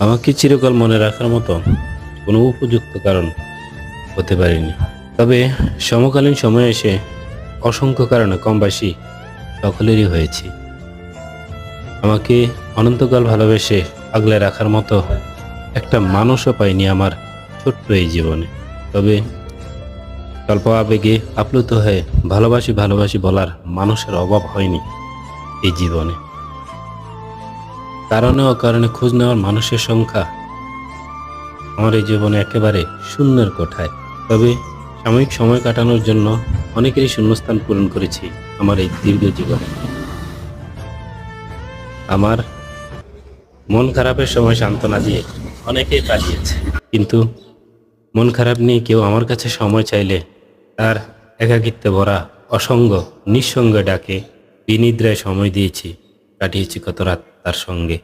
আমাকে চিরকাল মনে রাখার মতো কোনো উপযুক্ত কারণ হতে পারেনি। তবে সমকালীন সময়ে এসে অসংখ্য কারণে কমবেশি সকলেরই হয়েছি। আমাকে অনন্তকাল ভালোবেসে আগলে রাখার মতো একটা মানুষও পাইনি আমার ছোট্ট এই জীবনে। তবে স্বল্প আবেগে আপ্লুত হয়ে ভালোবাসি ভালোবাসি বলার মানুষের অভাব হয়নি এই জীবনে। কারণে অকারণে খোঁজ নেওয়ার মানুষের সংখ্যা আমার এই জীবনে একেবারে শূন্যের কোঠায়। তবে সাময়িক সময় কাটানোর জন্য অনেকেরই শূন্যস্থান পূরণ করেছি আমার এই দীর্ঘ জীবনে। আমার মন খারাপের সময় সান্ত্বনা দিয়ে অনেকেই পালিয়েছে, কিন্তু মন খারাপ নিয়ে কেউ আমার কাছে সময় চাইলে তার একাকিত্বে ভরা অসঙ্গ নিঃসঙ্গ ডাকে বিনিদ্রায় সময় দিয়েছি, কাটিয়েছি কত রাত তার সঙ্গে।